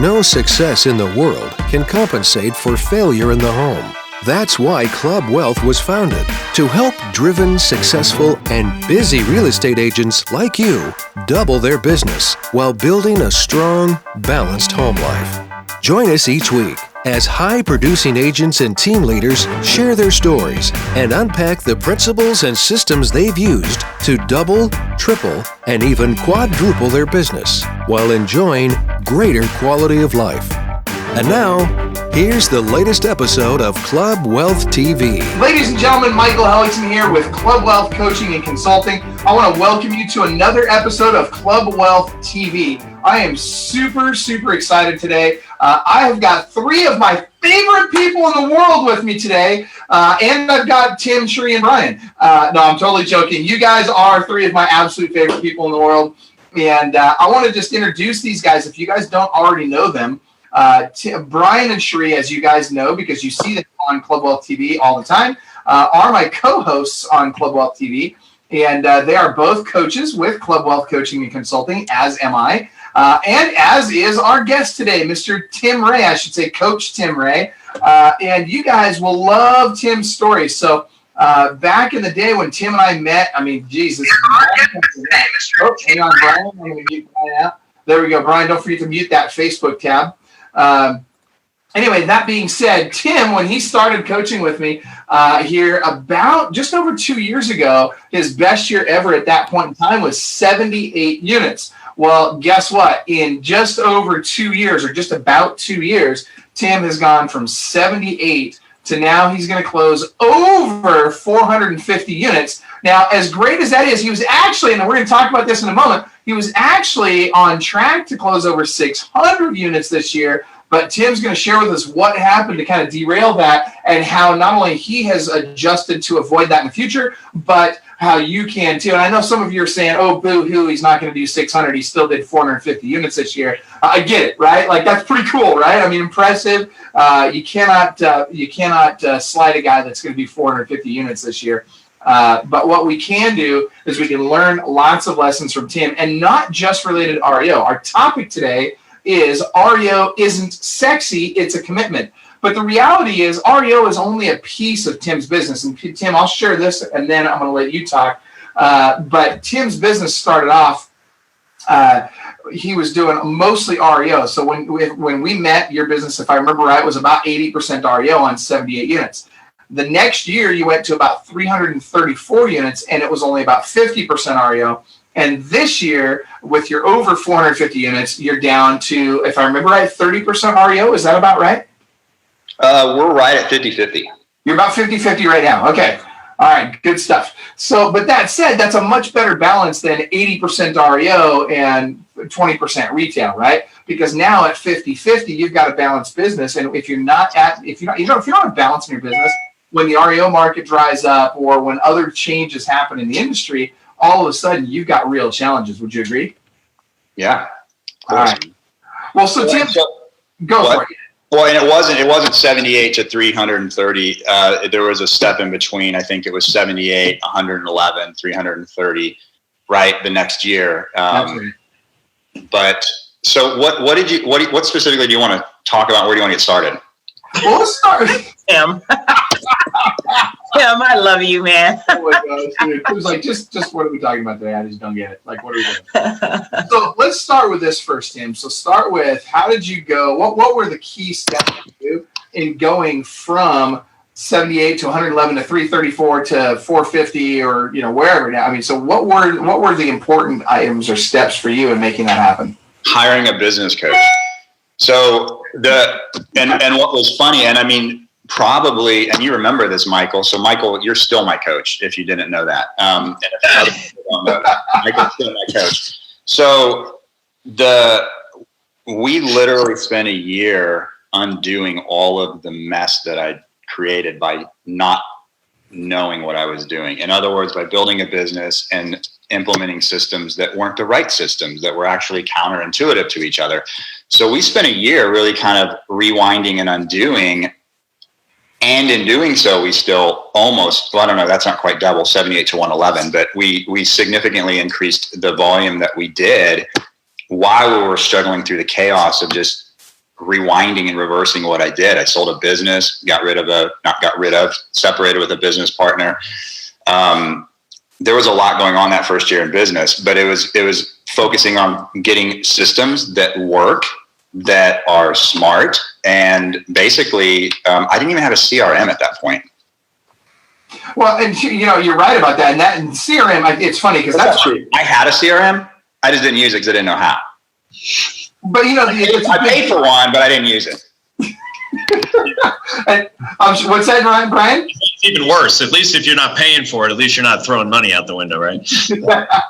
No success in the world can compensate for failure in the home. That's why Club Wealth was founded, to help driven, successful, and busy real estate agents like you double their business while building a strong, balanced home life. Join us each week as high-producing agents and team leaders share their stories and unpack the principles and systems they've used to double, triple, and even quadruple their business while enjoying greater quality of life. And now, here's the latest episode of Club Wealth TV. Ladies and gentlemen, Michael Hellickson here with Club Wealth Coaching and Consulting. I want to welcome you to another episode of Club Wealth TV. I am super excited today. I have got three of my favorite people in the world with me today, and I've got Tim, Sheree, and Brian. No, I'm totally joking. You guys are three of my absolute favorite people in the world, and I want to just introduce these guys if you guys don't already know them. Brian and Sheree, as you guys know, because you see them on Club Wealth TV all the time, are my co-hosts on Club Wealth TV, and they are both coaches with Club Wealth Coaching and Consulting, as am I, and as is our guest today, Mr. Tim Ray. I should say Coach Tim Ray, and you guys will love Tim's story. So back in the day when Tim and I met, I mean, Jesus. Oh, hang on, Brian. I'm going to mute Brian out. There we go, Brian. Don't forget to mute that Facebook tab. Anyway, that being said, Tim, when he started coaching with me here about just over 2 years ago, his best year ever at that point in time was 78 units. Well, guess what? In just over 2 years, or just about 2 years, Tim has gone from 78 to now he's going to close over 450 units. Now, as great as that is, he was actually, and we're going to talk about this in a moment, he was actually on track to close over 600 units this year. But Tim's going to share with us what happened to kind of derail that, and how not only he has adjusted to avoid that in the future, but how you can too. And I know some of you are saying, oh, boo-hoo, he's not going to do 600. He still did 450 units this year. I get it, right? Like, that's pretty cool, right? I mean, impressive. You cannot slide a guy that's going to do 450 units this year. But what we can do is we can learn lots of lessons from Tim, and not just related to REO. Our topic today is REO isn't sexy, it's a commitment. But the reality is REO is only a piece of Tim's business. And Tim, I'll share this and then I'm going to let you talk. But Tim's business started off, he was doing mostly REO. So when we met, your business, if I remember right, was about 80% REO on 78 units. The next year, you went to about 334 units, and it was only about 50% REO. And this year, with your over 450 units, you're down to, if I remember right, 30% REO. Is that about right? We're right at 50-50. You're about 50-50 right now. Okay. All right. Good stuff. So, but that said, that's a much better balance than 80% REO and 20% retail, right? Because now at 50-50, you've got a balanced business. And if you're not have balance in your business, when the REO market dries up or when other changes happen in the industry, all of a sudden you've got real challenges. Would you agree? Yeah. All right. Well, so Tim, go for it. Well, and it wasn't 78 to 330. There was a step in between. I think it was 78, 111, 330, right, the next year. Right. But so what specifically do you want to talk about? Where do you want to get started? Well, let's start. Tim. Tim, I love you, man. Oh my gosh, dude. It was like, just what are we talking about today? I just don't get it. Like, what are we doing? So let's start with this first, Tim. So start with, how did you go? What were the key steps you in going from 78 to 111 to 334 to 450 or wherever now? I mean, so what were the important items or steps for you in making that happen? Hiring a business coach. So and what was funny, and I mean, probably, and you remember this, Michael. So Michael, you're still my coach, if you didn't know that. And if other people don't know that, Michael's still my coach. So we literally spent a year undoing all of the mess that I created by not knowing what I was doing. In other words, by building a business and implementing systems that weren't the right systems, that were actually counterintuitive to each other. So we spent a year really kind of rewinding and undoing. And in doing so, we still almost, well, I don't know, that's not quite double, 78 to 111, but we significantly increased the volume that we did while we were struggling through the chaos of just rewinding and reversing what I did. I sold a business, separated with a business partner. There was a lot going on that first year in business, but it was focusing on getting systems that work, that are smart. And basically, I didn't even have a CRM at that point. Well, and you're right about that. And CRM, it's funny because that's true. I had a CRM. I just didn't use it because I didn't know how. But I paid for one, but I didn't use it. And, what's that, Brian? It's even worse. At least if you're not paying for it, at least you're not throwing money out the window, right?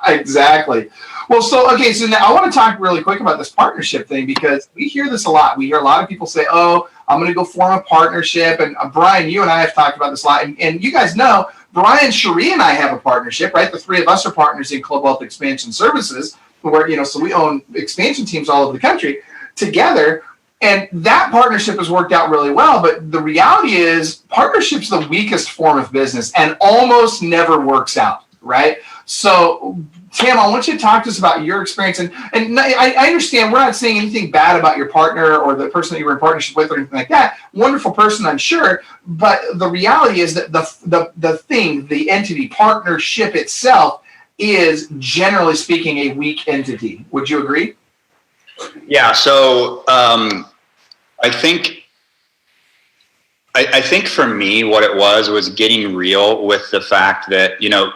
Exactly. Well, so now I want to talk really quick about this partnership thing, because we hear this a lot. We hear a lot of people say, "Oh, I'm going to go form a partnership." And Brian, you and I have talked about this a lot. And you guys know, Brian, Cherie, and I have a partnership, right? The three of us are partners in Club Wealth Expansion Services, where, so we own expansion teams all over the country together. And that partnership has worked out really well. But the reality is, partnership's the weakest form of business and almost never works out, right? So, Tim, I want you to talk to us about your experience. And I understand we're not saying anything bad about your partner or the person that you were in partnership with or anything like that. Wonderful person, I'm sure. But the reality is that the entity, partnership itself, is generally speaking a weak entity. Would you agree? Yeah. So I think for me, what it was getting real with the fact that,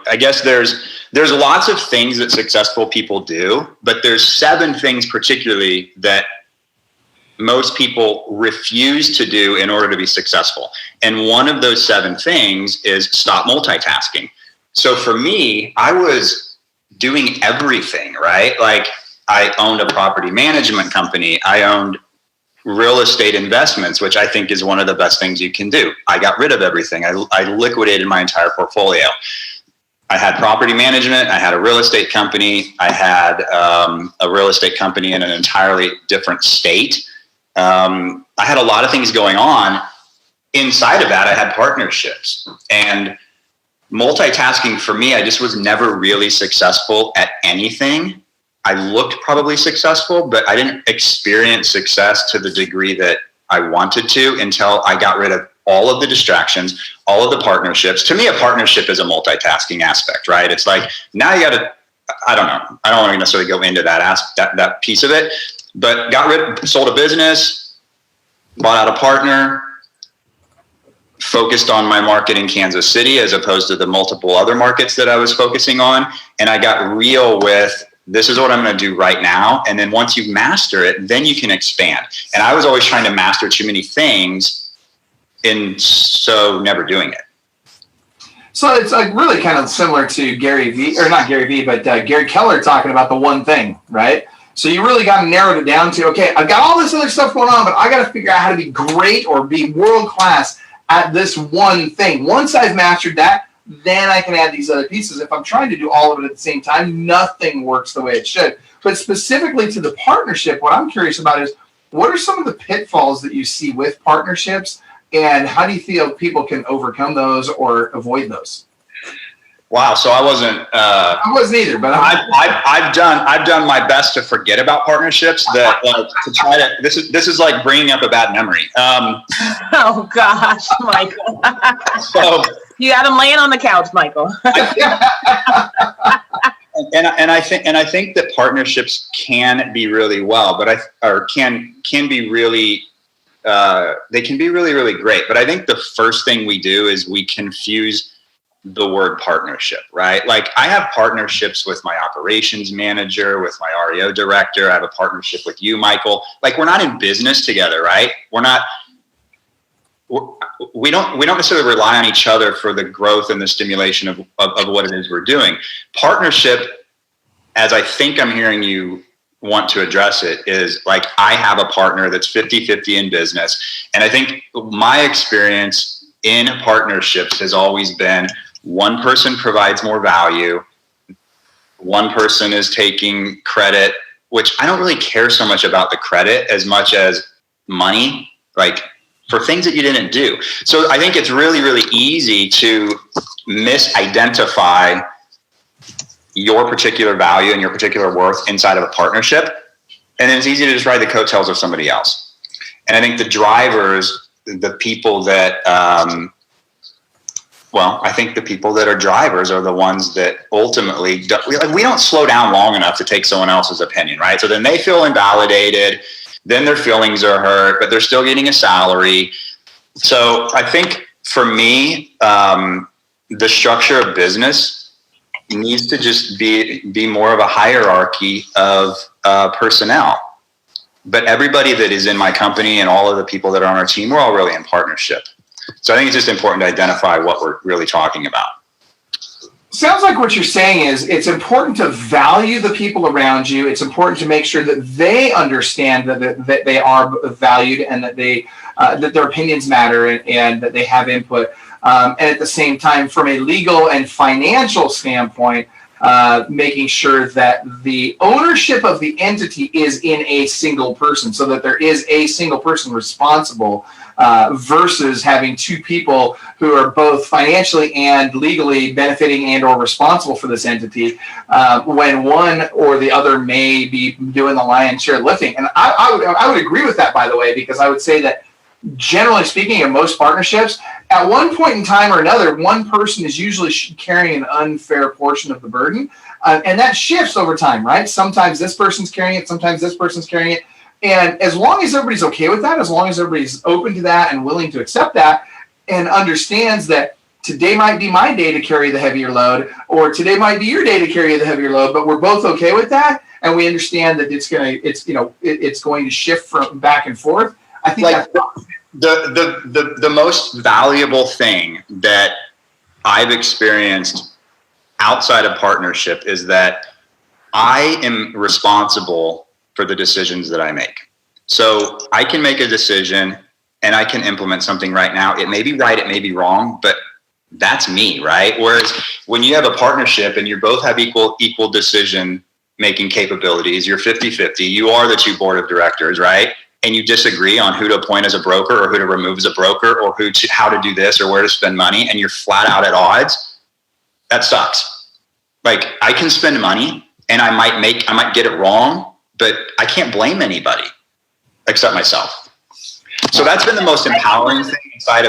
I guess there's lots of things that successful people do, but there's 7 things particularly that most people refuse to do in order to be successful. And one of those 7 things is stop multitasking. So for me, I was doing everything, right? Like, I owned a property management company. I owned real estate investments, which I think is one of the best things you can do. I got rid of everything. I liquidated my entire portfolio. I had property management. I had a real estate company. I had a real estate company in an entirely different state. I had a lot of things going on. Inside of that, I had partnerships. And multitasking for me, I just was never really successful at anything. I looked probably successful, but I didn't experience success to the degree that I wanted to until I got rid of all of the distractions, all of the partnerships. To me, a partnership is a multitasking aspect, right? It's like, now you got to, I don't know. I don't want to necessarily go into that piece of it, but sold a business, bought out a partner, focused on my market in Kansas City as opposed to the multiple other markets that I was focusing on. And I got real with, this is what I'm going to do right now. And then once you master it, then you can expand. And I was always trying to master too many things, and so never doing it. So it's like really kind of similar to Gary Keller talking about the one thing, right? So you really got to narrow it down to, okay, I've got all this other stuff going on, but I got to figure out how to be great or be world class at this one thing. Once I've mastered that, then I can add these other pieces. If I'm trying to do all of it at the same time, nothing works the way it should. But specifically to the partnership, what I'm curious about is, what are some of the pitfalls that you see with partnerships, and how do you feel people can overcome those or avoid those? Wow. So I wasn't either, but I've done my best to forget about partnerships. This is like bringing up a bad memory. Oh gosh, Michael. So you got him laying on the couch, Michael. and I think that partnerships can be really well, but can be really they can be really, really great. But I think the first thing we do is we confuse the word partnership, right? Like, I have partnerships with my operations manager, with my REO director. I have a partnership with you, Michael. Like, we're not in business together, right? We don't necessarily rely on each other for the growth and the stimulation of what it is we're doing. Partnership, as I think I'm hearing you want to address it, is like, I have a partner that's 50-50 in business. And I think my experience in partnerships has always been, one person provides more value, one person is taking credit, which I don't really care so much about the credit as much as money, like for things that you didn't do. So I think it's really, really easy to misidentify your particular value and your particular worth inside of a partnership. And then it's easy to just ride the coattails of somebody else. And I think the drivers, the people that, I think the people that are drivers are the ones that ultimately, we don't slow down long enough to take someone else's opinion, right? So then they feel invalidated, then their feelings are hurt, but they're still getting a salary. So I think for me, the structure of business needs to just be more of a hierarchy of personnel. But everybody that is in my company and all of the people that are on our team, we're all really in partnership. So I think it's just important to identify what we're really talking about. Sounds like what you're saying is it's important to value the people around you. It's important to make sure that they understand that they are valued and that that their opinions matter and that they have input. And at the same time, from a legal and financial standpoint, making sure that the ownership of the entity is in a single person, so that there is a single person responsible, versus having two people who are both financially and legally benefiting and or responsible for this entity, when one or the other may be doing the lion's share lifting. And I would agree with that, by the way, because I would say that generally speaking, in most partnerships, at one point in time or another, one person is usually carrying an unfair portion of the burden. And that shifts over time, right? Sometimes this person's carrying it, sometimes this person's carrying it. And as long as everybody's okay with that, as long as everybody's open to that and willing to accept that and understands that today might be my day to carry the heavier load, or today might be your day to carry the heavier load, but we're both okay with that, and we understand that it's going to shift from back and forth. I think like the most valuable thing that I've experienced outside of partnership is that I am responsible for the decisions that I make. So I can make a decision and I can implement something right now. It may be right, it may be wrong, but that's me, right? Whereas when you have a partnership and you both have equal decision making capabilities, you're 50-50, you are the two board of directors, right? And you disagree on who to appoint as a broker or who to remove as a broker or how to do this or where to spend money, and you're flat out at odds, that sucks. Like, I can spend money and I might get it wrong, but I can't blame anybody except myself. So that's been the most empowering thing inside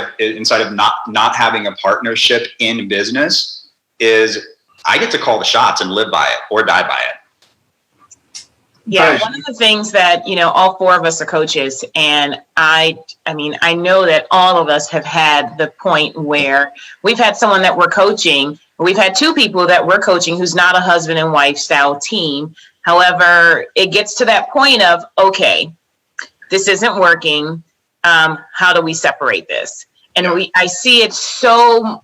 of not having a partnership in business, is I get to call the shots and live by it or die by it. Yeah, one of the things that, all four of us are coaches, and I know that all of us have had the point where we've had someone that we're coaching, we've had two people that we're coaching who's not a husband and wife style team. However, it gets to that point of, okay, this isn't working. How do we separate this? And I see it so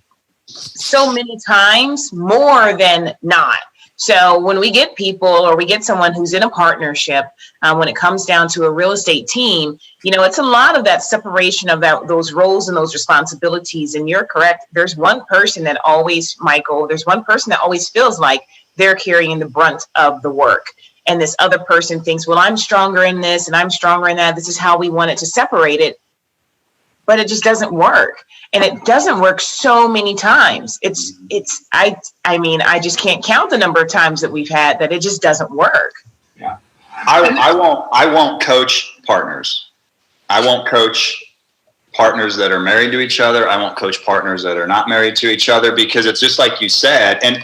many times, more than not. So when we get people or we get someone who's in a partnership, when it comes down to a real estate team, it's a lot of that separation of those roles and those responsibilities. And you're correct. There's one person that always, Michael, there's one person that always feels like they're carrying the brunt of the work. And this other person thinks, well, I'm stronger in this and I'm stronger in that. This is how we want it to separate it. But it just doesn't work. And it doesn't work so many times. I just can't count the number of times that we've had that it just doesn't work. Yeah. I won't coach partners. I won't coach partners that are married to each other. I won't coach partners that are not married to each other, because it's just like you said. And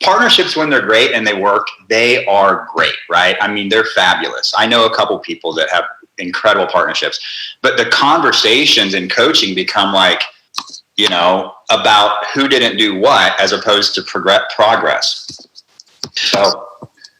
partnerships, when they're great and they work, they are great, right? They're fabulous. I know a couple people that have incredible partnerships, but the conversations in coaching become like, about who didn't do what, as opposed to progress. So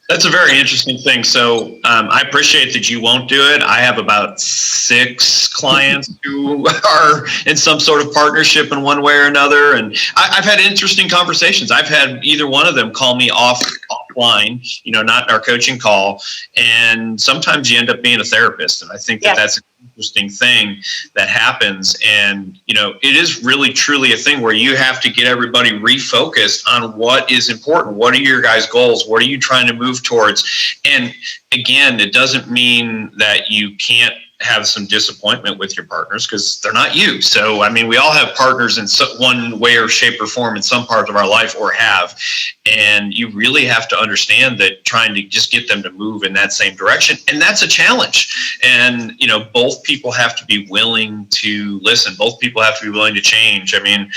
that's a very interesting thing. So I appreciate that you won't do it. I have about 6 clients who are in some sort of partnership in one way or another. And I've had interesting conversations. I've had either one of them call me offline, not in our coaching call. And sometimes you end up being a therapist. And I think that's an interesting thing that happens. And, it is really, truly a thing where you have to get everybody refocused on what is important. What are your guys' goals? What are you trying to move towards? And again, it doesn't mean that you can't have some disappointment with your partners, because they're not you. So, we all have partners in one way or shape or form in some part of our life, or have. And you really have to understand that trying to just get them to move in that same direction. And that's a challenge. And, both people have to be willing to listen. Both people have to be willing to change. I mean,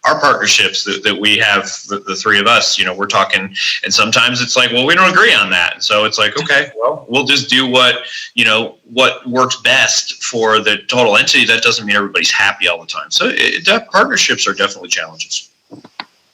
our partnerships that we have, the three of us, we're talking, and sometimes it's like, well, we don't agree on that. And so it's like, okay, well, we'll just do what works best for the total entity. That doesn't mean everybody's happy all the time. So partnerships are definitely challenges.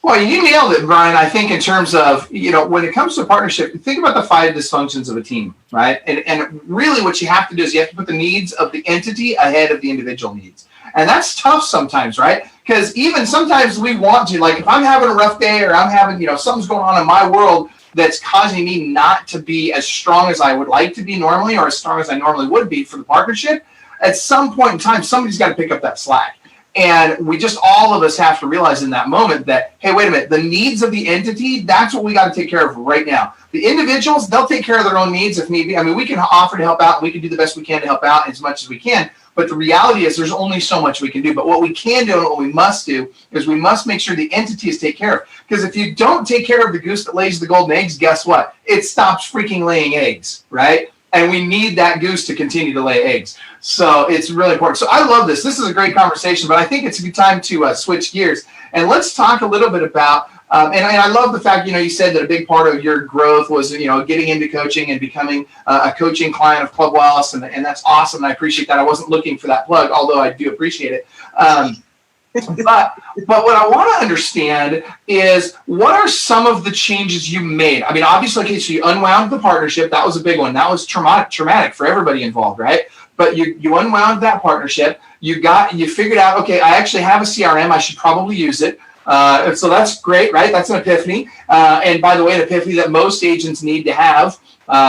Well, you nailed it, Brian. I think in terms of, when it comes to a partnership, think about the 5 dysfunctions of a team, right? And really what you have to do is you have to put the needs of the entity ahead of the individual needs. And that's tough sometimes, right? Because even sometimes we want to, like if I'm having a rough day or I'm having, something's going on in my world that's causing me not to be as strong as I would like to be normally or as strong as I normally would be for the partnership, at some point in time, somebody's got to pick up that slack. And we just, all of us have to realize in that moment that, hey, wait a minute, the needs of the entity, that's what we got to take care of right now. The individuals, they'll take care of their own needs if need be. I mean, we can offer to help out. We can do the best we can to help out as much as we can. But the reality is there's only so much we can do. But what we can do and what we must do is we must make sure the entity is taken care of. Because if you don't take care of the goose that lays the golden eggs, guess what? It stops freaking laying eggs, right? And we need that goose to continue to lay eggs. So it's really important. So I love this. This is a great conversation, but I think it's a good time to switch gears. And let's talk a little bit about, and I love the fact, you said that a big part of your growth was, getting into coaching and becoming a coaching client of Club Wealth. And that's awesome. And I appreciate that. I wasn't looking for that plug, although I do appreciate it. But what I want to understand is what are some of the changes you made? I mean, obviously, okay, so you unwound the partnership. That was a big one. That was traumatic for everybody involved, right? But you unwound that partnership. You figured out, okay, I actually have a CRM. I should probably use it. So that's great, right? That's an epiphany. And by the way, an epiphany that most agents need to have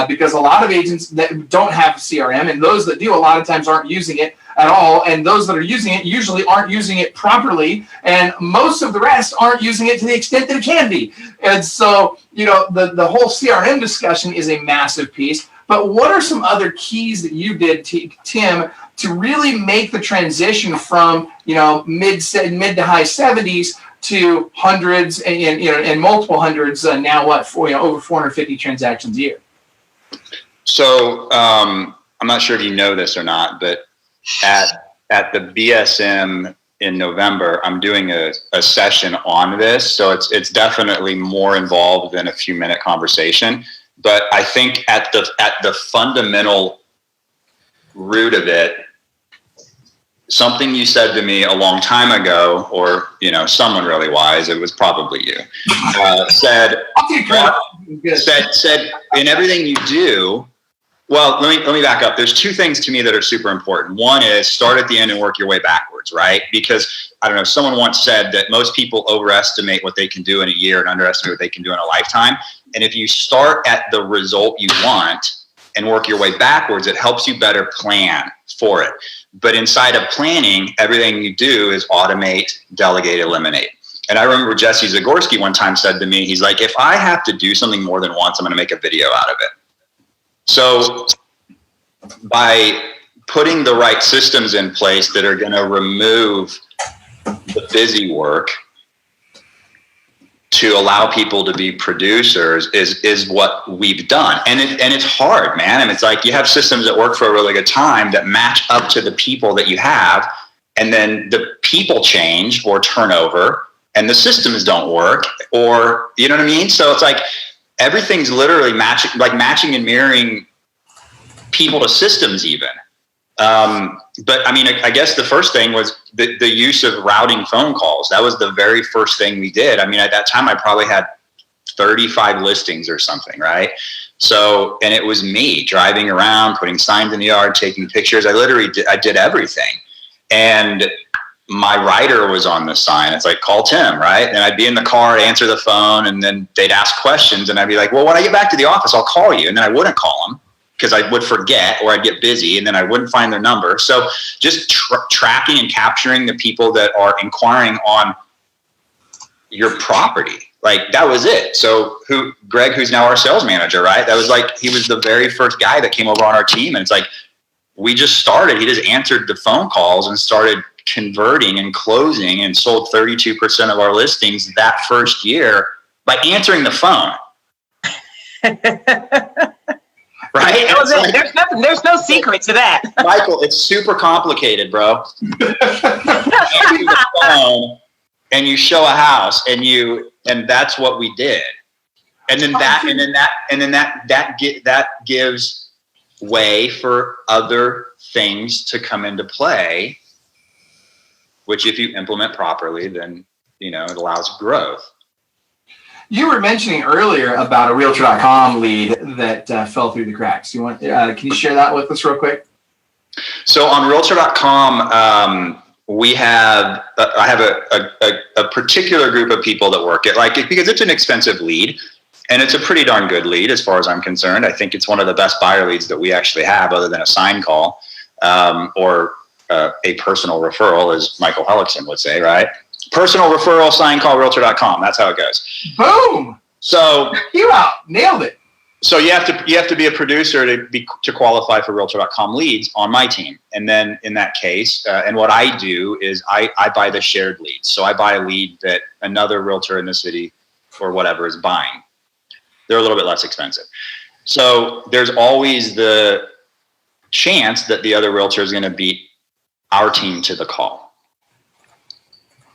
because a lot of agents that don't have a CRM and those that do a lot of times aren't using it at all. And those that are using it usually aren't using it properly. And most of the rest aren't using it to the extent that it can be. And so, the whole CRM discussion is a massive piece. But what are some other keys that you did, Tim, to really make the transition from, mid to high 70s to hundreds and multiple hundreds now over 450 transactions a year? So I'm not sure if you know this or not, but at the BSM in November, I'm doing a session on this. So it's definitely more involved than a few minute conversation. But I think at the fundamental root of it, something you said to me a long time ago, or someone really wise, it was probably you, said in everything you do. Well, let me back up. There's 2 things to me that are super important. One is start at the end and work your way backwards, right? Because I don't know, someone once said that most people overestimate what they can do in a year and underestimate what they can do in a lifetime. And if you start at the result you want and work your way backwards, it helps you better plan for it. But inside of planning, everything you do is automate, delegate, eliminate. And I remember Jesse Zagorski one time said to me, he's like, if I have to do something more than once, I'm going to make a video out of it. So by putting the right systems in place that are going to remove the busy work to allow people to be producers is what we've done. And it's hard, man. And it's like you have systems that work for a really good time that match up to the people that you have. And then the people change or turn over and the systems don't work, or, you know what I mean? So it's like everything's literally matching and mirroring people to systems even. But I mean, I guess the first thing was the use of routing phone calls. That was the very first thing we did. I mean, at that time, I probably had 35 listings or something, right? So, and it was me driving around, putting signs in the yard, taking pictures. I did everything. And my writer was on the sign. It's like, call Tim, right? And I'd be in the car, I'd answer the phone, and then they'd ask questions. And I'd be like, well, when I get back to the office, I'll call you. And then I wouldn't call them, because I would forget or I'd get busy and then I wouldn't find their number. So just tracking and capturing the people that are inquiring on your property, like that was it. So Greg, who's now our sales manager, right? That was like, he was the very first guy that came over on our team. And it's like, we just started, he just answered the phone calls and started converting and closing and sold 32% of our listings that first year by answering the phone. Right? There's no secret to that. Michael, it's super complicated, bro. You answer the phone and you show a house, and that's what we did. And then that gives way for other things to come into play, which if you implement properly, then it allows growth. You were mentioning earlier about a Realtor.com lead that fell through the cracks. Can you share that with us real quick? So on Realtor.com, I have a particular group of people that work it, because it's an expensive lead, and it's a pretty darn good lead as far as I'm concerned. I think it's one of the best buyer leads that we actually have, other than a sign call or a personal referral, as Michael Hellickson would say, right? Personal referral, sign call, Realtor.com. That's how it goes. Boom. So you nailed it. So you have to be a producer to qualify for Realtor.com leads on my team. And then in that case, and what I do is I buy the shared leads. So I buy a lead that another realtor in the city or whatever is buying. They're a little bit less expensive. So there's always the chance that the other realtor is going to beat our team to the call.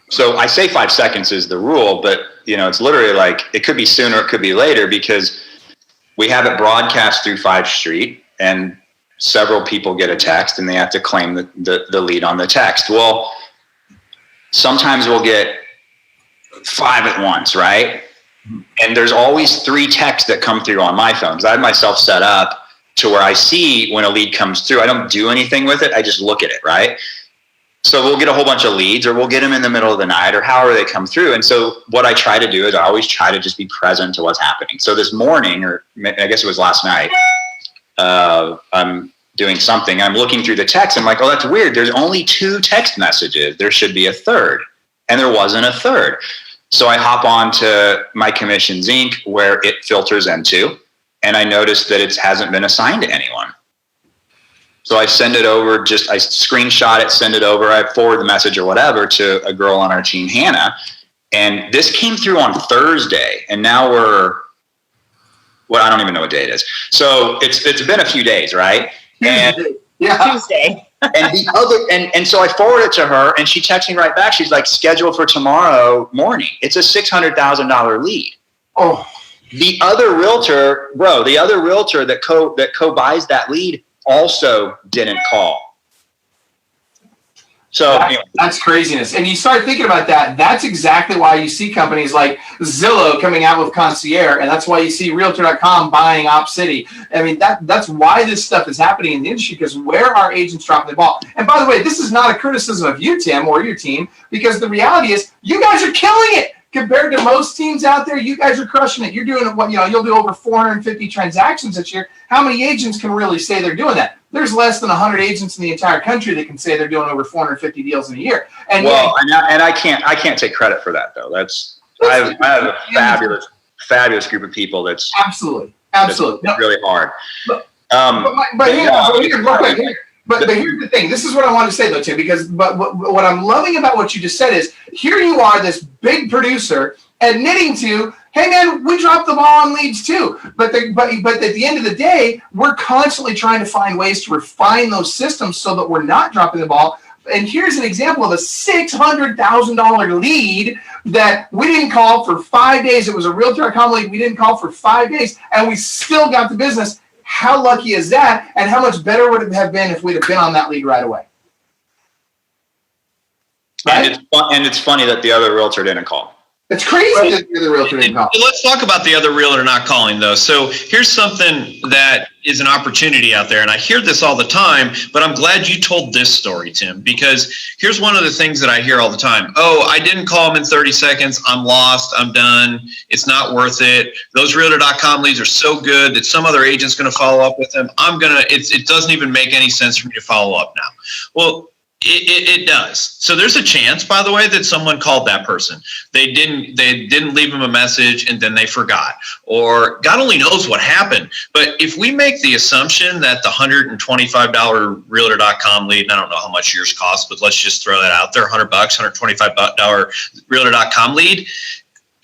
So I say 5 seconds is the rule, but it's literally like it could be sooner, it could be later, because we have it broadcast through 5 Street, and several people get a text and they have to claim the lead on the text. Well, sometimes we'll get 5 at once, right? And there's always 3 texts that come through on my phone. I have myself set up to where I see when a lead comes through. I don't do anything with it. I just look at it, right? So we'll get a whole bunch of leads, or we'll get them in the middle of the night, or however they come through. And so what I try to do is I always try to just be present to what's happening. So this morning, or I guess it was last night, I'm doing something. I'm looking through the text. I'm like, oh, that's weird. There's only 2 text messages. There should be a third. And there wasn't a third. So I hop on to My Commissions Inc., where it filters into, and I noticed that it hasn't been assigned to anyone. So I send it over, I screenshot it, send it over, I forward the message or whatever to a girl on our team, Hannah. And this came through on Thursday, and now I don't even know what day it is. So it's been a few days, right? And Tuesday. and so I forwarded it to her, and she texts me right back. She's like, scheduled for tomorrow morning. It's a $600,000 lead. Oh, the other realtor that co-buys that lead also didn't call. So that's craziness. And you start thinking about that. That's exactly why you see companies like Zillow coming out with Concierge, and that's why you see Realtor.com buying OpCity. I mean, that's why this stuff is happening in the industry, because where are agents dropping the ball? And by the way, this is not a criticism of you, Tim, or your team, because the reality is you guys are killing it. Compared to most teams out there, you guys are crushing it. You're doing you'll do over 450 transactions this year. How many agents can really say they're doing that? There's less than 100 agents in the entire country that can say they're doing over 450 deals in a year. And I can't take credit for that though. I have a fabulous group of people that's absolutely really hard. But here's the thing. This is what I wanted to say, though, Tim, because what I'm loving about what you just said is here you are, this big producer, admitting to, hey, man, we dropped the ball on leads too. But at the end of the day, we're constantly trying to find ways to refine those systems so that we're not dropping the ball. And here's an example of a $600,000 lead that we didn't call for 5 days. It was a Realtor.com lead. We didn't call for 5 days, and we still got the business. How lucky is that? And how much better would it have been if we'd have been on that lead right away? Right? And it's funny that the other realtor didn't call. It's crazy that the other realtor didn't call. Let's talk about the other realtor not calling, though. So here's something that is an opportunity out there, and I hear this all the time, but I'm glad you told this story, Tim, because here's one of the things that I hear all the time. Oh, I didn't call him in 30 seconds. I'm lost. I'm done. It's not worth it. Those Realtor.com leads are so good that some other agent's going to follow up with them. It doesn't even make any sense for me to follow up now. Well, it does. So there's a chance, by the way, that someone called that person. They didn't leave them a message, and then they forgot, or God only knows what happened. But if we make the assumption that the $125 Realtor.com lead, and I don't know how much yours costs, but let's just throw that out there, $100, $125 Realtor.com lead,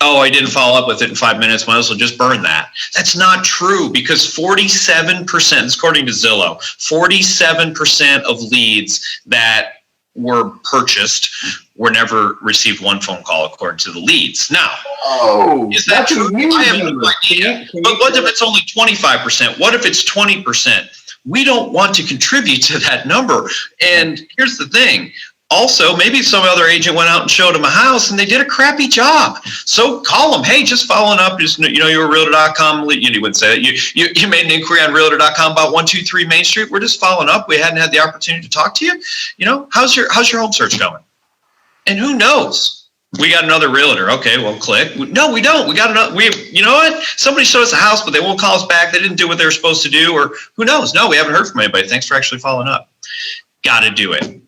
oh, I didn't follow up with it in 5 minutes, might as well just burn that. That's not true, because 47%, this is according to Zillow, 47% of leads that were purchased were never received one phone call according to the leads. Now, is that true? I have no idea. But what if it's only 25%? What if it's 20%? We don't want to contribute to that number. And here's the thing. Also, maybe some other agent went out and showed them a house and they did a crappy job. So call them. Hey, just following up. Just, you're Realtor.com. You would say that. You made an inquiry on Realtor.com about 123 Main Street. We're just following up. We hadn't had the opportunity to talk to you. How's your home search going? And who knows? We got another realtor. Okay, well, click. No, we don't. We got another. You know what? Somebody showed us a house, but they won't call us back. They didn't do what they were supposed to do, or who knows? No, we haven't heard from anybody. Thanks for actually following up. Got to do it.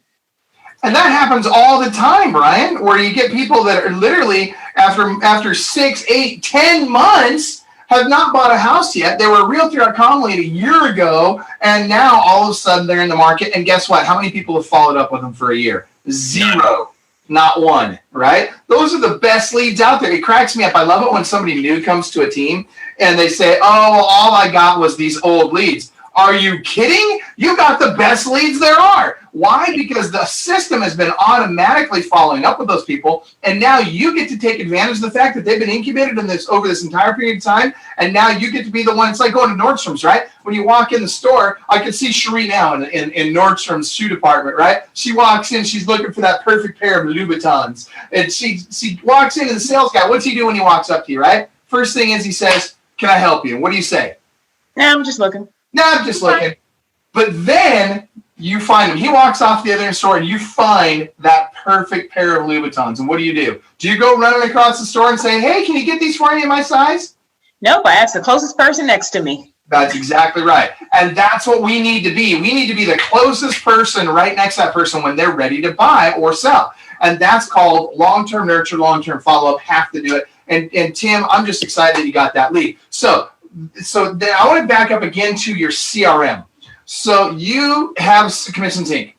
And that happens all the time, Brian, where you get people that are literally after 6, 8, 10 months have not bought a house yet. They were a Realtor.com lead a year ago, and now all of a sudden they're in the market. And guess what? How many people have followed up with them for a year? 0. Not one, right? Those are the best leads out there. It cracks me up. I love it when somebody new comes to a team and they say, oh, well, all I got was these old leads. Are you kidding? You got the best leads there are. Why? Because the system has been automatically following up with those people, and now you get to take advantage of the fact that they've been incubated in this over this entire period of time, and now you get to be the one. It's like going to Nordstrom's, right? When you walk in the store, I can see Cherie now in Nordstrom's shoe department, right? She walks in, she's looking for that perfect pair of Louboutins, and she walks into the sales guy. What's he do when he walks up to you, right? First thing is he says, "Can I help you?" What do you say? Yeah, I'm just looking. No, I'm just looking. But then you find him. He walks off the other end of the store, and you find that perfect pair of Louboutins. And what do? Do you go running across the store and say, hey, can you get these for me in my size? Nope, I asked the closest person next to me. That's exactly right. And that's what we need to be. We need to be the closest person right next to that person when they're ready to buy or sell. And that's called long-term nurture, long-term follow-up. Have to do it. And Tim, I'm just excited that you got that lead. So then I want to back up again to your CRM. So you have Commissions Inc.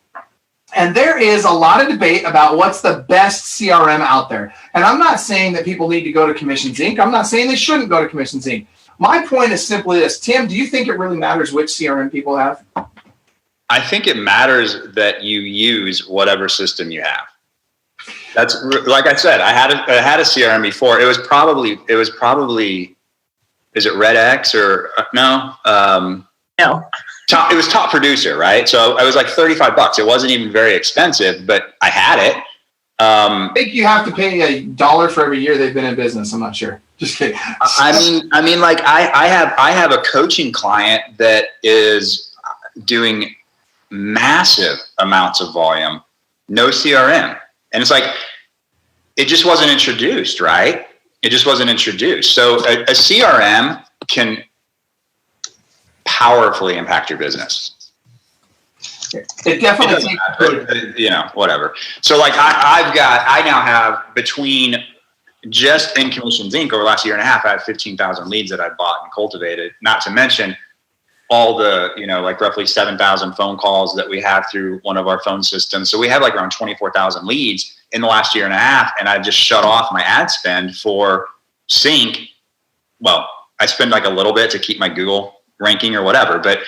And there is a lot of debate about what's the best CRM out there. And I'm not saying that people need to go to Commissions Inc. I'm not saying they shouldn't go to Commissions Inc. My point is simply this. Tim, do you think it really matters which CRM people have? I think it matters that you use whatever system you have. That's like I said, I had a CRM before. It was probably is it Red X or no? No. It was Top Producer, right? So it was like $35. It wasn't even very expensive, but I had it. I think you have to pay $1 for every year they've been in business. I'm not sure. Just kidding. I mean, like I have a coaching client that is doing massive amounts of volume, no CRM, and it's like it just wasn't introduced, right? It just wasn't introduced. So a CRM can powerfully impact your business. It definitely, whatever. So like I now have between just in Commissions Inc. over the last year and a half, I have 15,000 leads that I bought and cultivated, not to mention all the, like roughly 7,000 phone calls that we have through one of our phone systems. So we have like around 24,000 leads in the last year and a half. And I've just shut off my ad spend for Sync. Well, I spend like a little bit to keep my Google ranking or whatever, but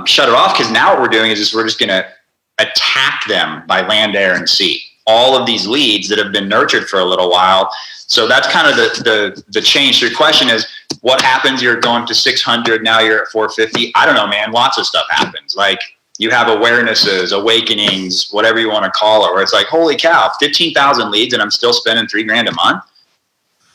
shut it off, because now what we're doing is we're just going to attack them by land, air, and sea. All of these leads that have been nurtured for a little while. So that's kind of the change. So your question is, what happens? You're going to 600, now you're at 450. I don't know, man. Lots of stuff happens. Like you have awarenesses, awakenings, whatever you want to call it, where it's like, holy cow, 15,000 leads and I'm still spending $3,000 a month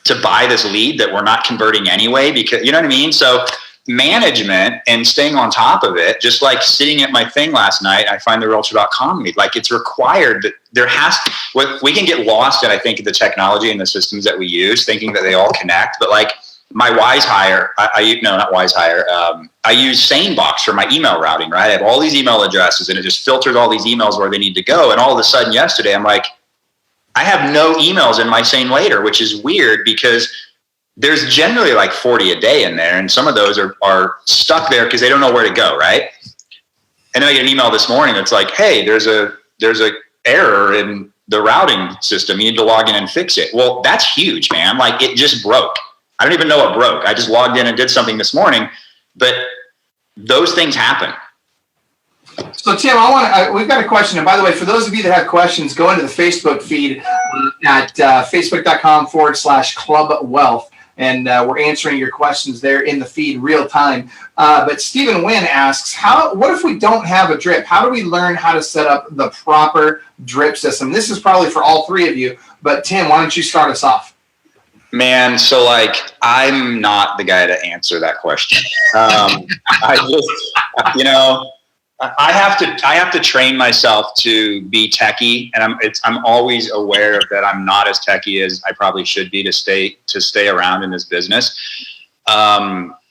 to buy this lead that we're not converting anyway, because you know what I mean? So management and staying on top of it, just like sitting at my thing last night, I find the Realtor.com lead. Like it's required that we can get lost in, I think, the technology and the systems that we use, thinking that they all connect. But like my WiseHire, I use SaneBox for my email routing, right? I have all these email addresses and it just filters all these emails where they need to go. And all of a sudden yesterday, I'm like, I have no emails in my Sane Later, which is weird because there's generally like 40 a day in there. And some of those are stuck there because they don't know where to go, right? And then I get an email this morning that's like, hey, there's a error in the routing system. You need to log in and fix it. Well, that's huge, man. Like, it just broke. I don't even know what broke. I just logged in and did something this morning, but those things happen. So Tim, we've got a question. And by the way, for those of you that have questions, go into the Facebook feed at facebook.com/Club Wealth. And we're answering your questions there in the feed real time. But Stephen Wynn asks, what if we don't have a drip? How do we learn how to set up the proper drip system? This is probably for all three of you, but Tim, why don't you start us off? Man, so like, I'm not the guy to answer that question. I just, I have to train myself to be techie, and I'm always aware that I'm not as techie as I probably should be to stay around in this business.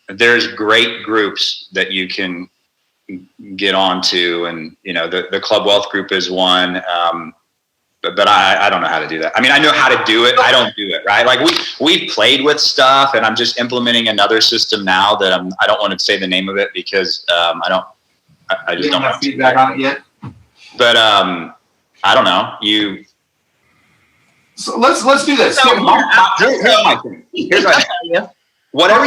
There's great groups that you can get onto, and the Club Wealth group is one. But I don't know how to do that. I mean, I know how to do it. I don't do it, right? Like, we've played with stuff, and I'm just implementing another system now that I don't want to say the name of it because I just don't have feedback on it yet. But I don't know. So let's do this. Here's my thing. Whatever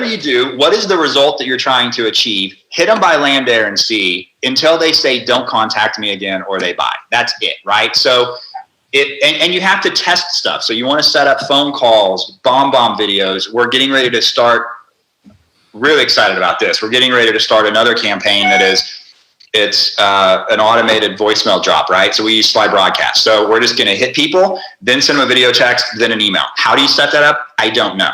you do, what is the result that you're trying to achieve? Hit them by land, air, and sea until they say, don't contact me again, or they buy. That's it, right? So and you have to test stuff. So you want to set up phone calls, bomb videos. We're getting ready to start, really excited about this. We're getting ready to start another campaign it's an automated voicemail drop, right? So we use Slide Broadcast. So we're just going to hit people, then send them a video text, then an email. How do you set that up? I don't know.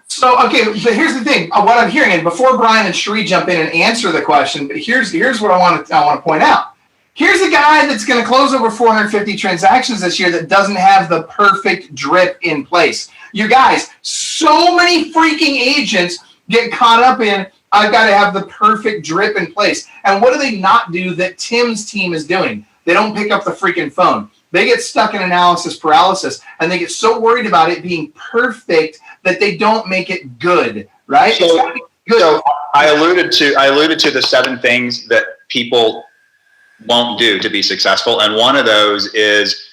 So, okay, but here's the thing. What I'm hearing, and before Brian and Sheree jump in and answer the question, but here's what I want to point out. Here's a guy that's going to close over 450 transactions this year that doesn't have the perfect drip in place. You guys, so many freaking agents get caught up in, I've got to have the perfect drip in place. And what do they not do that Tim's team is doing? They don't pick up the freaking phone. They get stuck in analysis paralysis, and they get so worried about it being perfect that they don't make it good, right? So, it's gotta be good. So I alluded to the 7 things that people won't do to be successful, and one of those is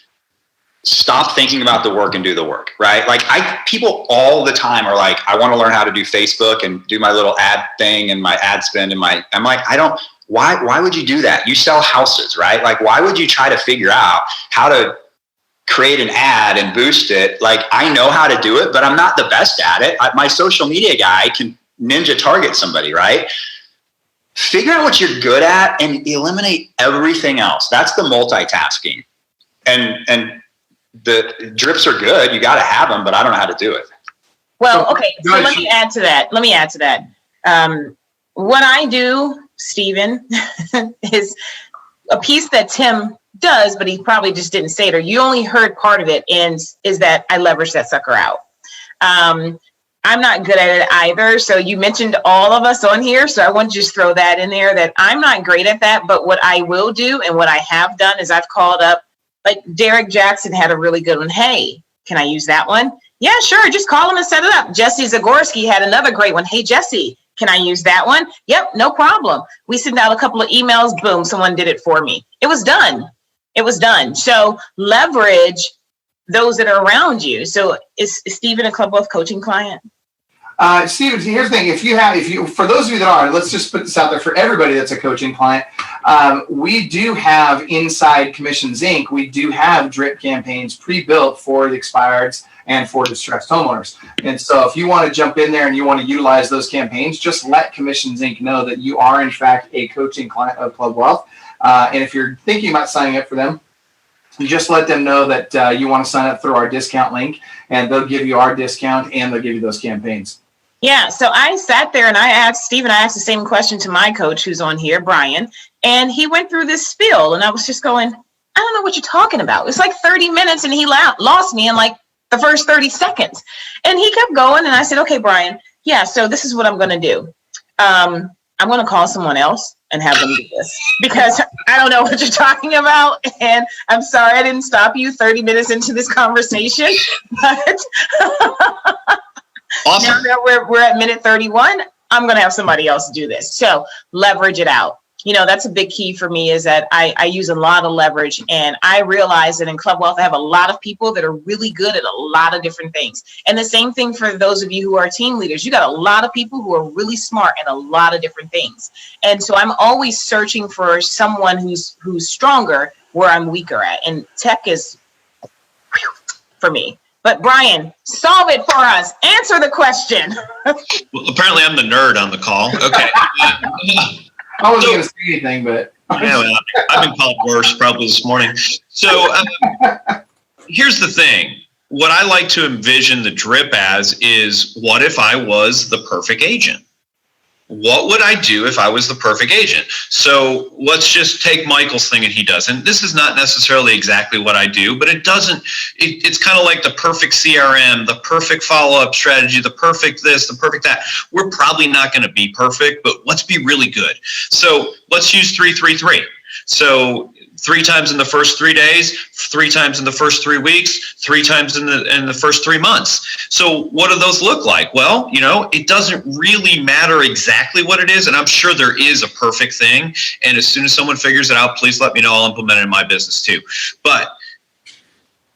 stop thinking about the work and do the work, right? Like, people all the time are like, I want to learn how to do Facebook and do my little ad thing and my ad spend and I'm like, why would you do that? You sell houses, right? Like, why would you try to figure out how to create an ad and boost it? Like, I know how to do it, but I'm not the best at it. My social media guy can ninja target somebody, right? Figure out what you're good at and eliminate everything else. That's the multitasking. And the drips are good. You got to have them, but I don't know how to do it. Well, okay. So let me add to that. What I do, Stephen, is a piece that Tim does, but he probably just didn't say it, or you only heard part of it, and is that I leverage that sucker out. I'm not good at it either. So you mentioned all of us on here. So I want to just throw that in there, that I'm not great at that. But what I will do, and what I have done, is I've called up, like Derek Jackson had a really good one. Hey, can I use that one? Yeah, sure. Just call him and set it up. Jesse Zagorski had another great one. Hey, Jesse, can I use that one? Yep, no problem. We sent out a couple of emails. Boom, someone did it for me. It was done. So leverage those that are around you. So is Stephen a Club Wealth coaching client? Stephen, here's the thing. If you, for those of you that are, let's just put this out there for everybody that's a coaching client. We do have inside Commissions Inc. We do have drip campaigns pre-built for the expireds and for distressed homeowners. And so if you want to jump in there and you want to utilize those campaigns, just let Commissions Inc. know that you are in fact a coaching client of Club Wealth. And if you're thinking about signing up for them, you just let them know that you want to sign up through our discount link, and they'll give you our discount and they'll give you those campaigns. Yeah, so I sat there and I asked the same question to my coach who's on here, Brian, and he went through this spiel, and I was just going, I don't know what you're talking about. It's like 30 minutes, and he lost me in like the first 30 seconds. And he kept going, and I said, okay, Brian, yeah, so this is what I'm going to do. I'm going to call someone else and have them do this, because I don't know what you're talking about. And I'm sorry I didn't stop you 30 minutes into this conversation. But awesome. Now that we're at minute 31, I'm going to have somebody else do this. So leverage it out. that's a big key for me, is that I use a lot of leverage, and I realize that in Club Wealth, I have a lot of people that are really good at a lot of different things. And the same thing for those of you who are team leaders. You got a lot of people who are really smart at a lot of different things. And so I'm always searching for someone who's stronger where I'm weaker at. And tech is for me. But Brian, solve it for us. Answer the question. Well, apparently I'm the nerd on the call. Okay. I wasn't going to say anything, but. Yeah, well, I've been called worse probably this morning. So here's the thing. What I like to envision the drip as is, what if I was the perfect agent? What would I do if I was the perfect agent? So let's just take Michael's thing, and he does. And this is not necessarily exactly what I do, but it's kind of like the perfect CRM, the perfect follow-up strategy, the perfect this, the perfect that. We're probably not going to be perfect, but let's be really good. So let's use 3-3-3. So 3 times in the first 3 days, 3 times in the first 3 weeks, 3 times in the first 3 months. So what do those look like? Well, it doesn't really matter exactly what it is, and I'm sure there is a perfect thing. And as soon as someone figures it out, please let me know. I'll implement it in my business too. But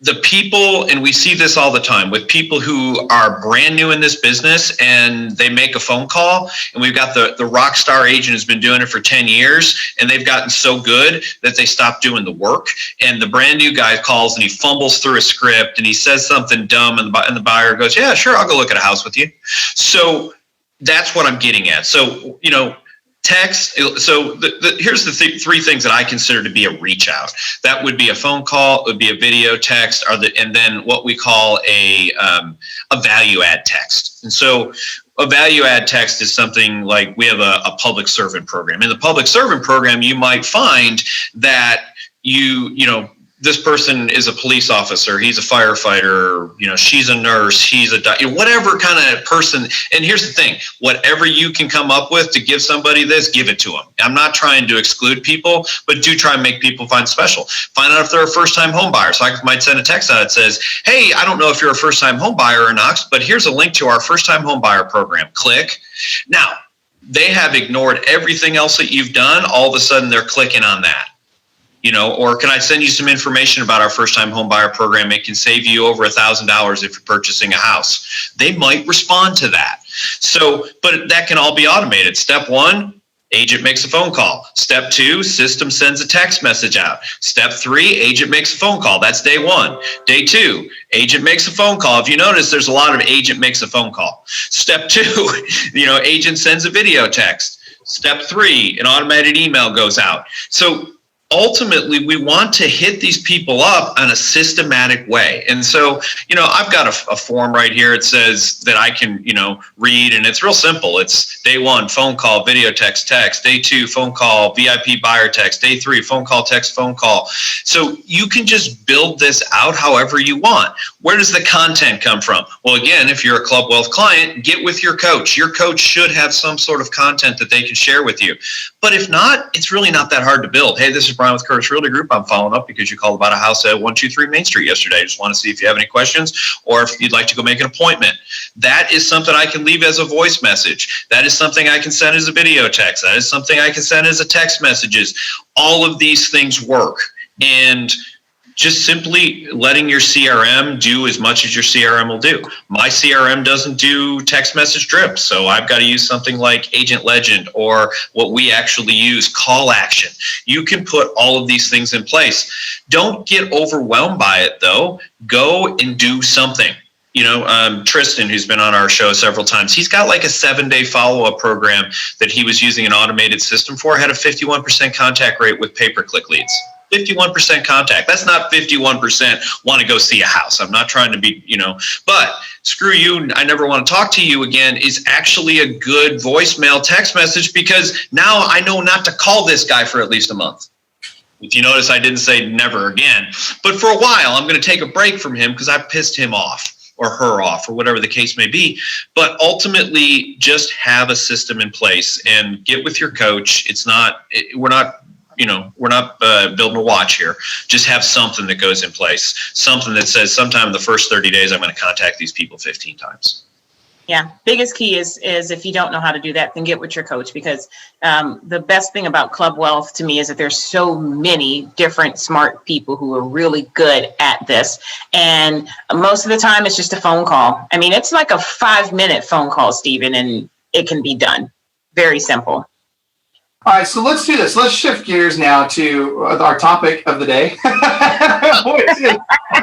the people, and we see this all the time with people who are brand new in this business, and they make a phone call, and we've got the rock star agent who's been doing it for 10 years, and they've gotten so good that they stop doing the work. And the brand new guy calls, and he fumbles through a script, and he says something dumb, and the buyer goes, yeah, sure, I'll go look at a house with you. So that's what I'm getting at. So, text. So here's the 3 things that I consider to be a reach out. That would be a phone call, it would be a video text, and then what we call a value add text. And so a value add text is something like, we have a public servant program. In the public servant program, you might find that this person is a police officer, he's a firefighter, she's a nurse, he's a doctor, whatever kind of person. And here's the thing, whatever you can come up with to give somebody this, give it to them. I'm not trying to exclude people, but do try and make people find special. Find out if they're a first-time home buyer. So I might send a text out that says, hey, I don't know if you're a first-time home buyer or not, but here's a link to our first-time home buyer program. Click. Now, they have ignored everything else that you've done. All of a sudden, they're clicking on that. Or can I send you some information about our first-time home buyer program? It can save you over $1,000 if you're purchasing a house. They might respond to that. So, but that can all be automated. Step 1, agent makes a phone call. Step 2, system sends a text message out. Step 3, agent makes a phone call. That's day 1. Day 2, agent makes a phone call. If you notice, there's a lot of agent makes a phone call. Step 2, agent sends a video text. Step 3, an automated email goes out. So ultimately, we want to hit these people up in a systematic way. And so, I've got a form right here. It says that I can, read, and it's real simple. It's day 1, phone call, video text. Day 2, phone call, VIP buyer text. Day 3, phone call, text, phone call. So you can just build this out however you want. Where does the content come from? Well, again, if you're a Club Wealth client, get with your coach. Your coach should have some sort of content that they can share with you. But if not, it's really not that hard to build. Hey, this is Brian with Curtis Realty Group. I'm following up because you called about a house at 123 Main Street yesterday. I just want to see if you have any questions or if you'd like to go make an appointment. That is something I can leave as a voice message. That is something I can send as a video text. That is something I can send as a text messages. All of these things work. And just simply letting your CRM do as much as your CRM will do. My CRM doesn't do text message drips, so I've got to use something like Agent Legend, or what we actually use, Call Action. You can put all of these things in place. Don't get overwhelmed by it, though. Go and do something. Tristan, who's been on our show several times, he's got like a 7-day follow-up program that he was using an automated system for, had a 51% contact rate with pay-per-click leads. 51% contact. That's not 51% want to go see a house. I'm not trying to be, but screw you, I never want to talk to you again is actually a good voicemail text message, because now I know not to call this guy for at least a month. If you notice, I didn't say never again, but for a while, I'm going to take a break from him because I pissed him off or her off or whatever the case may be. But ultimately, just have a system in place and get with your coach. We're not building a watch here. Just have something that goes in place. Something that says sometime in the first 30 days, I'm going to contact these people 15 times. Yeah, biggest key is if you don't know how to do that, then get with your coach, because the best thing about Club Wealth to me is that there's so many different smart people who are really good at this. And most of the time it's just a phone call. I mean, it's like a 5-minute phone call, Stephen, and it can be done. Very simple. All right, so let's do this. Let's shift gears now to our topic of the day.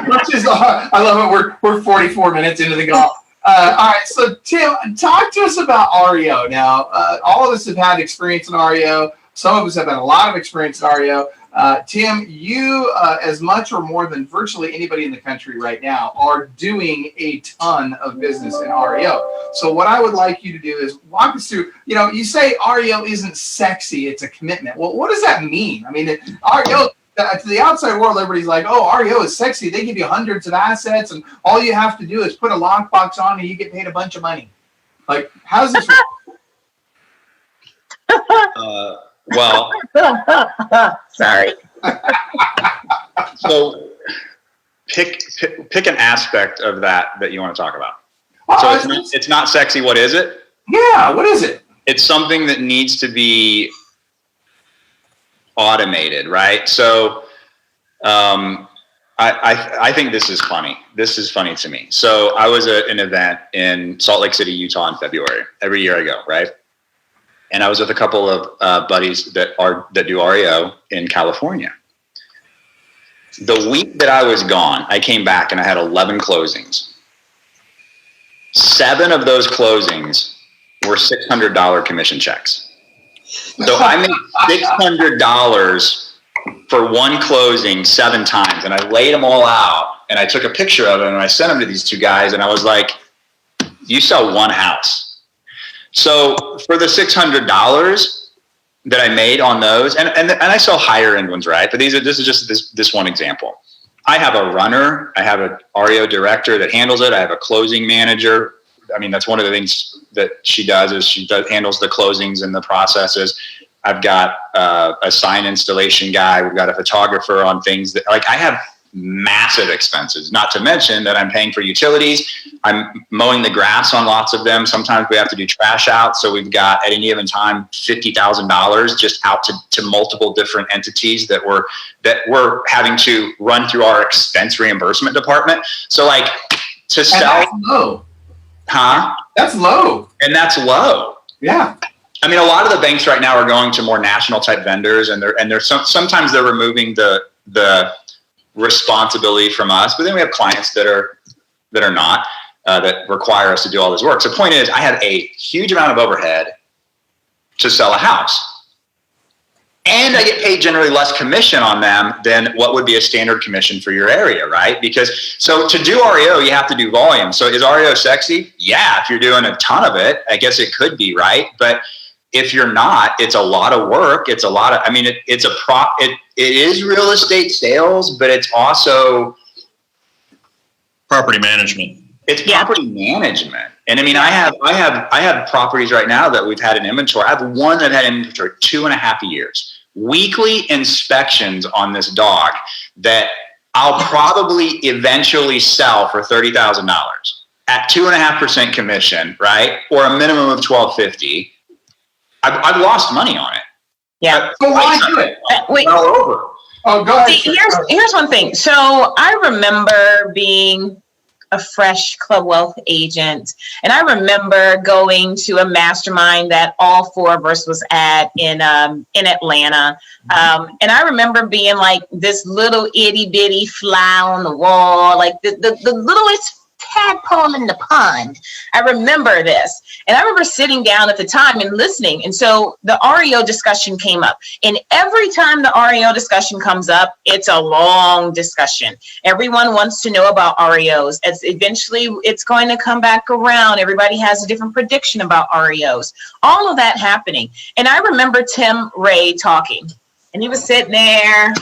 which is I love it. We're 44 minutes into the golf. All right, so Tim, talk to us about REO. Now, all of us have had experience in REO. Some of us have had a lot of experience in REO. Tim, you, as much or more than virtually anybody in the country right now, are doing a ton of business in REO. So what I would like you to do is walk us through, you say REO isn't sexy, it's a commitment. Well, what does that mean? I mean, REO, to the outside world, everybody's like, oh, REO is sexy. They give you hundreds of assets, and all you have to do is put a lockbox on, and you get paid a bunch of money. Like, how does this work? Well, sorry. So pick an aspect of that you want to talk about. Well, so it's not sexy. What is it? Yeah, what is it? It's something that needs to be automated, right? So I think this is funny. This is funny to me. So I was at an event in Salt Lake City, Utah in February. Every year I go, right? And I was with a couple of buddies that do REO in California. The week that I was gone, I came back and I had 11 closings. 7 of those closings were $600 commission checks. So I made $600 for one closing 7 times, and I laid them all out, and I took a picture of them, and I sent them to these 2 guys, and I was like, you sell one house. So for the $600 that I made on those, and I sell higher end ones, right? But this is just this one example. I have a runner, I have a REO director that handles it, I have a closing manager. I mean, that's one of the things that she does is handles the closings and the processes. I've got a sign installation guy. We've got a photographer on things that, like, I have massive expenses, not to mention that I'm paying for utilities. I'm mowing the grass on lots of them. Sometimes we have to do trash out. So we've got at any given time, $50,000 just out to multiple different entities that we're having to run through our expense reimbursement department. So like to sell. That's low. Huh? That's low. And that's low. Yeah. I mean, a lot of the banks right now are going to more national type vendors, and sometimes they're removing the responsibility from us, but then we have clients that are not that require us to do all this work. So the point is, I have a huge amount of overhead to sell a house, and I get paid generally less commission on them than what would be a standard commission for your area, right? Because so to do REO, you have to do volume. So is REO sexy? Yeah, if you're doing a ton of it, I guess it could be, right? But if you're not, it's a lot of work. It's a lot of, I mean, it is real estate sales, but it's also property management. It's property management. And I mean, I have properties right now that we've had in inventory. I have one that had in inventory 2.5 years. Weekly inspections on this dog that I'll probably eventually sell for $30,000 at 2.5% commission, right? Or a minimum of $1,250. I've lost money on it. Yeah. So why do it? Wait. All over. Oh, go ahead. See, here's one thing. So I remember being a fresh Club Wealth agent, and I remember going to a mastermind that all 4 of us was at in Atlanta. And I remember being like this little itty bitty fly on the wall, like the littlest tadpole in the pond. I remember this. And I remember sitting down at the time and listening. And so the REO discussion came up. And every time the REO discussion comes up, it's a long discussion. Everyone wants to know about REOs. Eventually, it's going to come back around. Everybody has a different prediction about REOs. All of that happening. And I remember Tim Ray talking. And he was sitting there,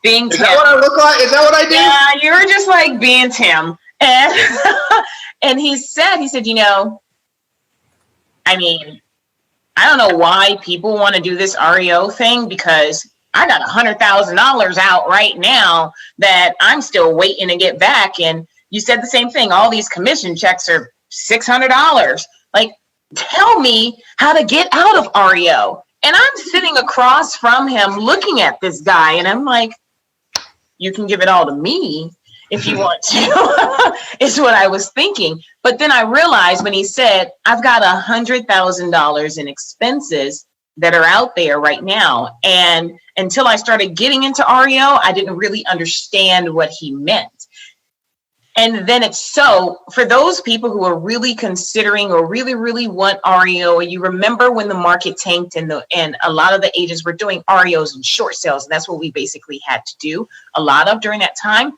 being Tim. Is that what I look like? Is that what I do? Yeah, you were just like being Tim. And he said, I mean, I don't know why people want to do this REO thing, because I got $100,000 out right now that I'm still waiting to get back. And you said the same thing. All these commission checks are $600. Like, tell me how to get out of REO. And I'm sitting across from him looking at this guy, and I'm like, you can give it all to me if you want to, is what I was thinking. But then I realized when he said, I've got $100,000 in expenses that are out there right now. And until I started getting into REO, I didn't really understand what he meant. And then it's so, for those people who are really considering or really, really want REO, or you remember when the market tanked and a lot of the agents were doing REOs and short sales, and that's what we basically had to do a lot of during that time.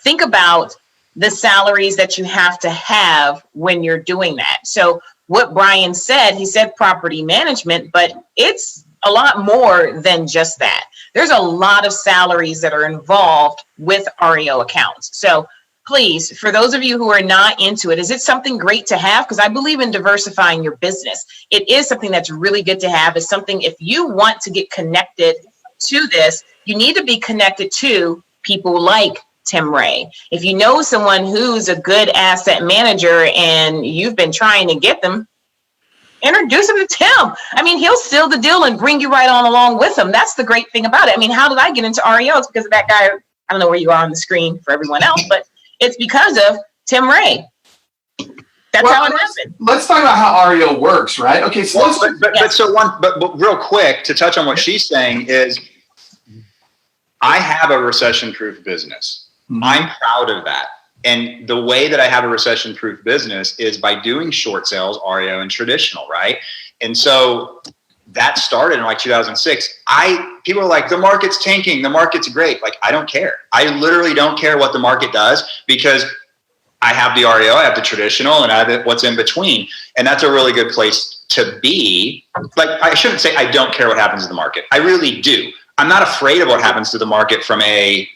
Think about the salaries that you have to have when you're doing that. So what Brian said, he said property management, but it's a lot more than just that. There's a lot of salaries that are involved with REO accounts. So please, for those of you who are not into it, is it something great to have? Because I believe in diversifying your business. It is something that's really good to have. It's something, if you want to get connected to this, you need to be connected to people like Tim Ray. If you know someone who's a good asset manager and you've been trying to get them, introduce them to Tim. I mean, he'll seal the deal and bring you right on along with him. That's the great thing about it. I mean, how did I get into REO? It's because of that guy. I don't know where you are on the screen for everyone else, but it's because of Tim Ray. That's how it happened. Let's talk about how REO works, right? Okay, so but real quick to touch on what she's saying is, I have a recession-proof business. Mm-hmm. I'm proud of that. And the way that I have a recession-proof business is by doing short sales, REO, and traditional, right? And so that started in like 2006. People are like, the market's tanking, the market's great. Like, I don't care. I literally don't care what the market does, because I have the REO, I have the traditional, and I have what's in between. And that's a really good place to be. Like, I shouldn't say I don't care what happens to the market. I really do. I'm not afraid of what happens to the market from a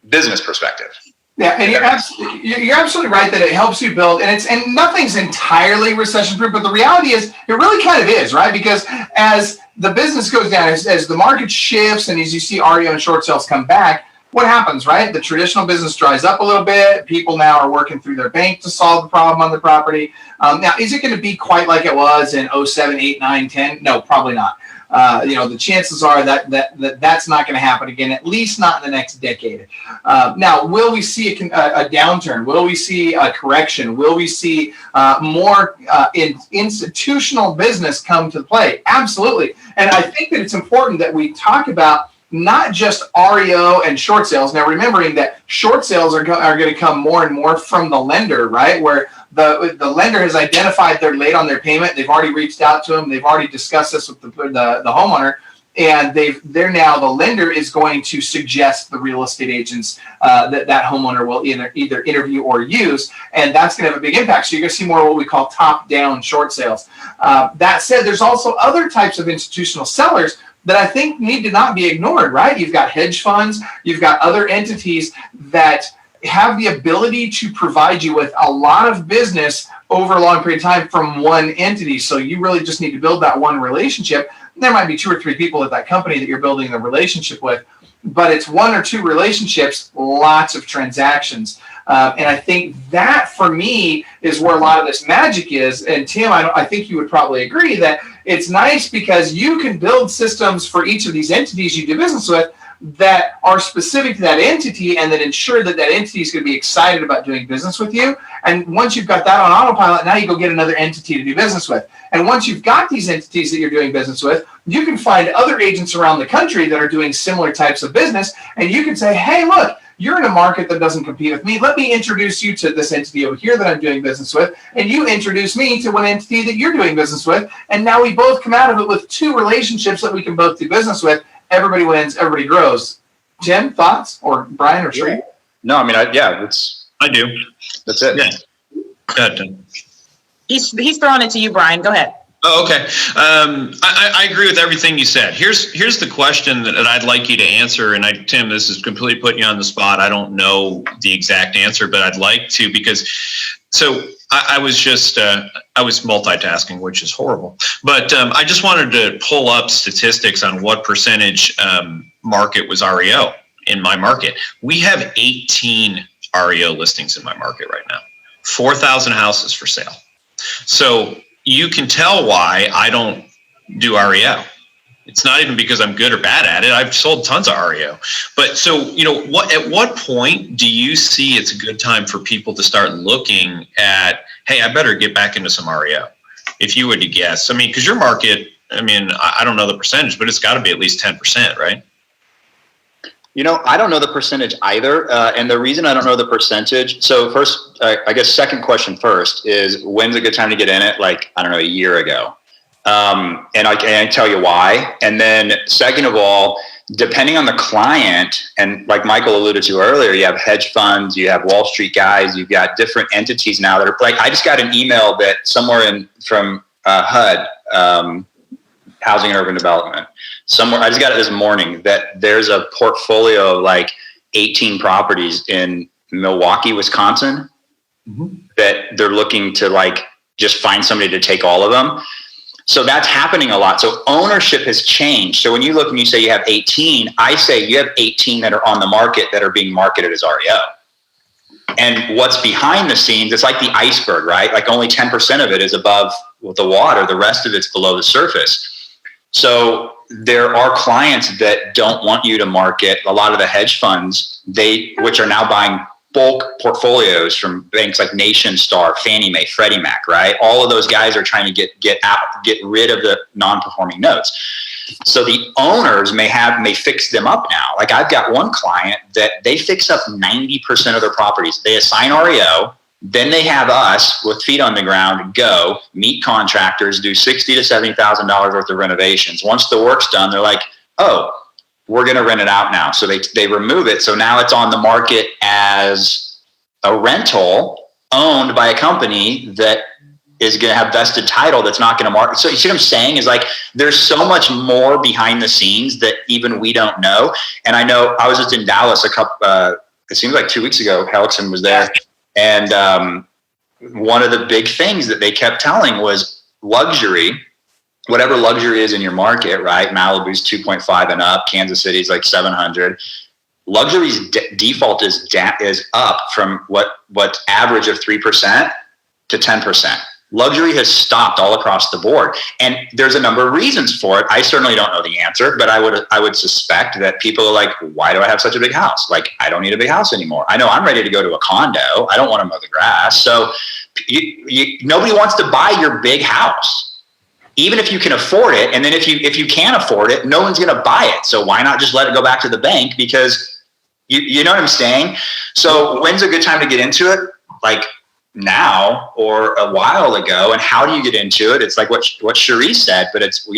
business perspective. Yeah, and you're absolutely right that it helps you build, and nothing's entirely recession proof, but the reality is it really kind of is, right? Because as the business goes down, as the market shifts, and as you see REO and short sales come back, what happens, right? The traditional business dries up a little bit. People now are working through their bank to solve the problem on the property. Now, is it going to be quite like it was in 07, 8, 9, 10? No, probably not. The chances are that's not going to happen again, at least not in the next decade. Now, will we see a downturn? Will we see a correction? Will we see more institutional business come to play? Absolutely. And I think that it's important that we talk about not just REO and short sales. Now, remembering that short sales are going to come more and more from the lender, right? Where the lender has identified they're late on their payment. They've already reached out to them. They've already discussed this with the homeowner, and the lender is going to suggest the real estate agents that homeowner will either interview or use, and that's going to have a big impact. So you're going to see more of what we call top-down short sales. That said, there's also other types of institutional sellers that I think need to not be ignored, right? You've got hedge funds, you've got other entities that have the ability to provide you with a lot of business over a long period of time from one entity. So you really just need to build that one relationship. There might be 2 or 3 people at that company that you're building the relationship with, but it's 1 or 2 relationships, lots of transactions. And I think that, for me, is where a lot of this magic is. And Tim, I think you would probably agree that it's nice because you can build systems for each of these entities you do business with that are specific to that entity, and that ensure that entity is going to be excited about doing business with you. And once you've got that on autopilot, now you go get another entity to do business with. And once you've got these entities that you're doing business with, you can find other agents around the country that are doing similar types of business, and you can say, hey, look, you're in a market that doesn't compete with me. Let me introduce you to this entity over here that I'm doing business with, and you introduce me to one entity that you're doing business with, and now we both come out of it with 2 relationships that we can both do business with. Everybody wins, everybody grows. Tim, thoughts? Or Brian or Sheree? No, I mean, I do. That's it. Yeah. Go ahead, Tim. He's throwing it to you, Brian. Go ahead. Oh, okay. I agree with everything you said. Here's the question that I'd like you to answer. And Tim, this is completely putting you on the spot. I don't know the exact answer, but I'd like to, because I was multitasking, which is horrible. But I just wanted to pull up statistics on what percentage market was REO in my market. We have 18 REO listings in my market right now. 4,000 houses for sale. So you can tell why I don't do REO. It's not even because I'm good or bad at it. I've sold tons of REO. But so, at what point do you see it's a good time for people to start looking at, hey, I better get back into some REO? If you were to guess, because your market, I don't know the percentage, but it's got to be at least 10%, right? I don't know the percentage either. And the reason I don't know the percentage, so first, I guess second question first is, when's a good time to get in it? Like, I don't know, a year ago. And I can tell you why. And then second of all, depending on the client, and like Michael alluded to earlier, you have hedge funds, you have Wall Street guys, you've got different entities now that are like, I just got an email that somewhere from HUD, Housing and Urban Development, somewhere, I just got it this morning, that there's a portfolio of like 18 properties in Milwaukee, Wisconsin, that they're looking to like just find somebody to take all of them. So that's happening a lot. So ownership has changed. So when you look and you say you have 18, I say you have 18 that are on the market that are being marketed as REO. And what's behind the scenes, it's like the iceberg, right? Like only 10% of it is above the water. The rest of it's below the surface. So there are clients that don't want you to market. A lot of the hedge funds, which are now buying bulk portfolios from banks like NationStar, Fannie Mae, Freddie Mac, right? All of those guys are trying to get rid of the non-performing notes. So the owners may fix them up now. Like I've got one client that they fix up 90% of their properties. They assign REO, then they have us with feet on the ground go meet contractors, do $60,000 to $70,000 worth of renovations. Once the work's done, they're like, oh, we're going to rent it out now. So they remove it. So now it's on the market as a rental owned by a company that is going to have vested title that's not going to market. So you see what I'm saying is like, there's so much more behind the scenes that even we don't know. And I know I was just in Dallas it seems like 2 weeks ago, Helixson was there. And one of the big things that they kept telling was luxury, whatever luxury is in your market, right? Malibu's 2.5 and up. Kansas City's like 700. Luxury's default is up from what's average of 3% to 10%. Luxury has stopped all across the board, and there's a number of reasons for it. I certainly don't know the answer, but I would suspect that people are like, why do I have such a big house? Like, I don't need a big house anymore. I know I'm ready to go to a condo. I don't want to mow the grass. So nobody wants to buy your big house, even if you can afford it. And then if you can't afford it, no one's going to buy it. So why not just let it go back to the bank? Because you know what I'm saying? So when's a good time to get into it? Like now or a while ago. And how do you get into it? It's like what Cherie said, but it's,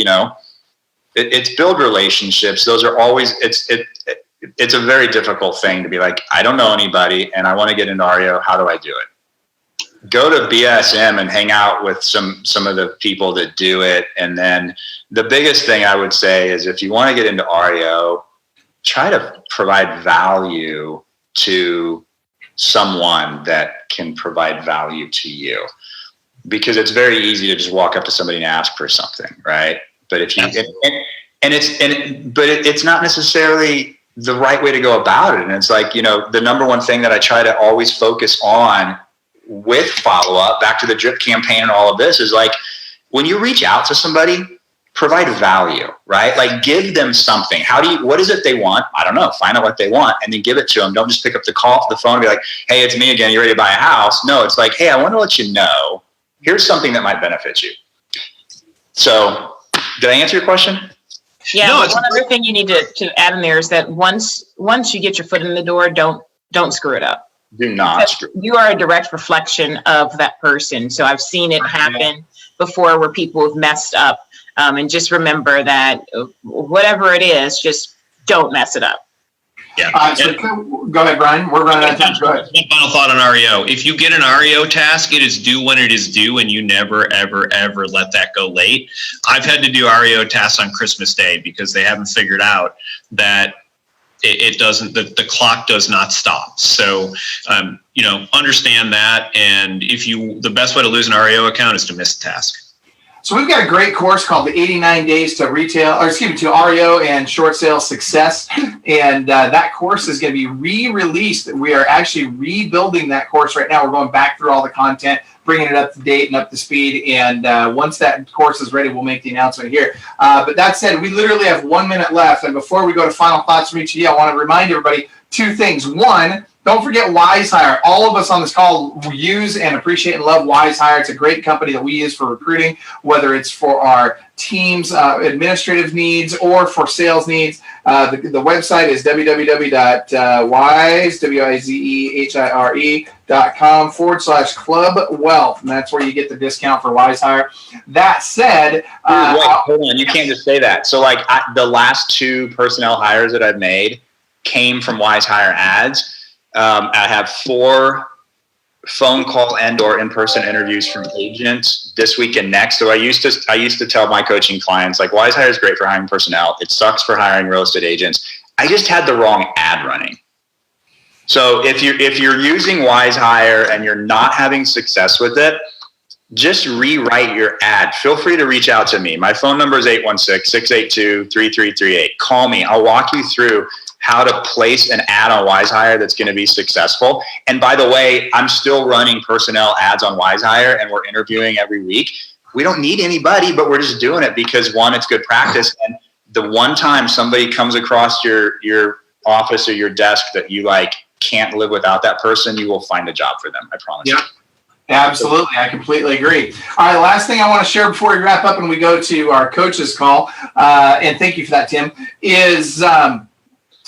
it's build relationships. Those are always, it's a very difficult thing to be like, I don't know anybody and I want to get into REO. How do I do it? Go to BSM and hang out with some of the people that do it. And then the biggest thing I would say is if you want to get into REO, try to provide value to someone that can provide value to you, because it's very easy to just walk up to somebody and ask for something, right? But if you it's not necessarily the right way to go about it. And it's like, the number one thing that I try to always focus on with follow-up, back to the drip campaign and all of this, is like, when you reach out to somebody, provide value, right? Like, give them something. What is it they want? I don't know. Find out what they want and then give it to them. Don't just pick up the phone and be like, hey, it's me again. You ready to buy a house? No, it's like, hey, I want to let you know, here's something that might benefit you. So did I answer your question? Yeah. No, one other thing you need to add in there is that once you get your foot in the door, don't screw it up. Do not. You are a direct reflection of that person. So I've seen it happen before where people have messed up. And just remember that whatever it is, just don't mess it up. Yeah. So go ahead, Brian. We're running out of time. Go ahead. One final thought on REO. If you get an REO task, it is due when it is due, and you never, ever, ever let that go late. I've had to do REO tasks on Christmas Day because they haven't figured out that it doesn't, the clock does not stop. So, understand that. And the best way to lose an REO account is to miss a task. So we've got a great course called the 89 Days to REO and Short Sale Success. And that course is going to be re-released. We are actually rebuilding that course right now. We're going back through all the content, bringing it up to date and up to speed. And once that course is ready, we'll make the announcement here. But that said, we literally have 1 minute left. And before we go to final thoughts from each of you, I want to remind everybody two things. One, don't forget WiseHire. All of us on this call use and appreciate and love WiseHire. It's a great company that we use for recruiting, whether it's for our team's administrative needs or for sales needs. The website is www.wisehire.com/Club Wealth. And that's where you get the discount for WiseHire. That said, wait, hold on. You can't just say that. So like the last 2 personnel hires that I've made came from WiseHire ads. I have 4 phone call and/or in-person interviews from agents this week and next. So I used to tell my coaching clients, like, WiseHire is great for hiring personnel. It sucks for hiring real estate agents. I just had the wrong ad running. So if you're using WiseHire and you're not having success with it, just rewrite your ad. Feel free to reach out to me. My phone number is 816-682-3338. Call me. I'll walk you through how to place an ad on WiseHire that's going to be successful. And by the way, I'm still running personnel ads on WiseHire, and we're interviewing every week. We don't need anybody, but we're just doing it because, one, it's good practice. And the one time somebody comes across your office or your desk that you like can't live without that person, you will find a job for them. I promise you. Absolutely. I completely agree. All right. Last thing I want to share before we wrap up and we go to our coaches call, and thank you for that, Tim, is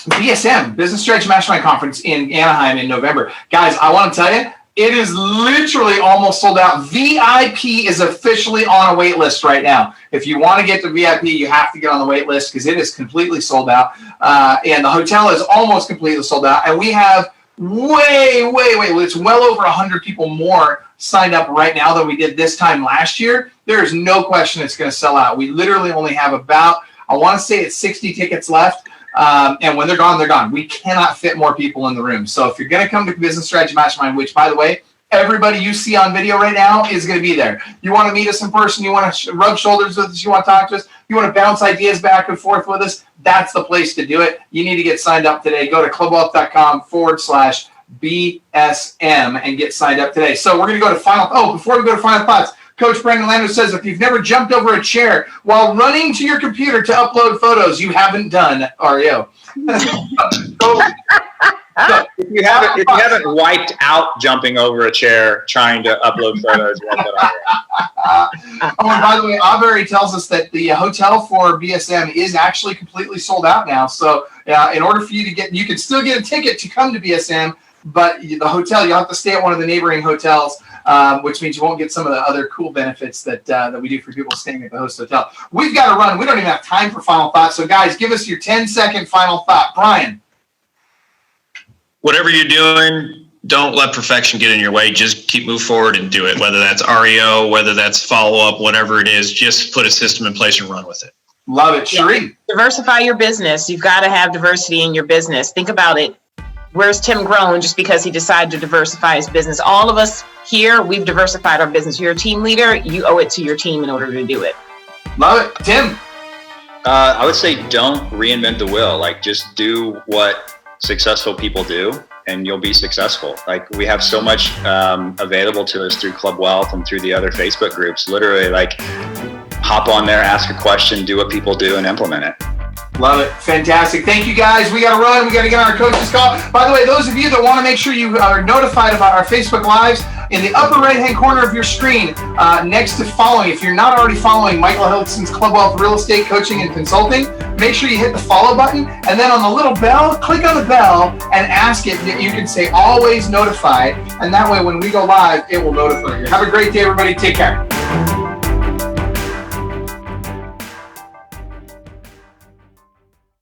BSM, Business Strategy Mastermind Conference in Anaheim in November. Guys, I want to tell you, it is literally almost sold out. VIP is officially on a wait list right now. If you want to get to VIP, you have to get on the wait list because it is completely sold out. And the hotel is almost completely sold out. And we have it's well over 100 people more signed up right now than we did this time last year. There is no question it's going to sell out. We literally only have about, I want to say it's 60 tickets left. And when they're gone, they're gone. We cannot fit more people in the room. So if you're going to come to Business Strategy Mastermind, which, by the way, everybody you see on video right now is going to be there. You want to meet us in person. You want to rub shoulders with us. You want to talk to us. You want to bounce ideas back and forth with us. That's the place to do it. You need to get signed up today. Go to clubwealth.com/BSM and get signed up today. So we're going to go to before we go to final thoughts, Coach Brandon Lando says, if you've never jumped over a chair while running to your computer to upload photos, you haven't done REO. If you haven't wiped out jumping over a chair trying to upload photos, and by the way, Aubrey tells us that the hotel for BSM is actually completely sold out now. So in order for you to you can still get a ticket to come to BSM, but the hotel, you'll have to stay at one of the neighboring hotels. Which means you won't get some of the other cool benefits that we do for people staying at the host hotel. We've got to run. We don't even have time for final thoughts. So, guys, give us your 10-second final thought. Brian. Whatever you're doing, don't let perfection get in your way. Just move forward and do it, whether that's REO, whether that's follow-up, whatever it is. Just put a system in place and run with it. Love it. Sheree. Diversify your business. You've got to have diversity in your business. Think about it. Where's Tim grown just because he decided to diversify his business? All of us here, we've diversified our business. You're a team leader. You owe it to your team in order to do it. Love it. Tim? I would say don't reinvent the wheel. Like, just do what successful people do and you'll be successful. Like, we have so much available to us through Club Wealth and through the other Facebook groups. Literally, like, hop on there, ask a question, do what people do, and implement it. Love it. Fantastic. Thank you, guys. We got to run. We got to get on our coach's call. By the way, those of you that want to make sure you are notified about our Facebook Lives, in the upper right-hand corner of your screen, next to following, if you're not already following Michael Hilton's Club Wealth Real Estate Coaching and Consulting, make sure you hit the follow button. And then on the little bell, click on the bell and ask it. You can say always notified. And that way, when we go live, it will notify you. Have a great day, everybody. Take care.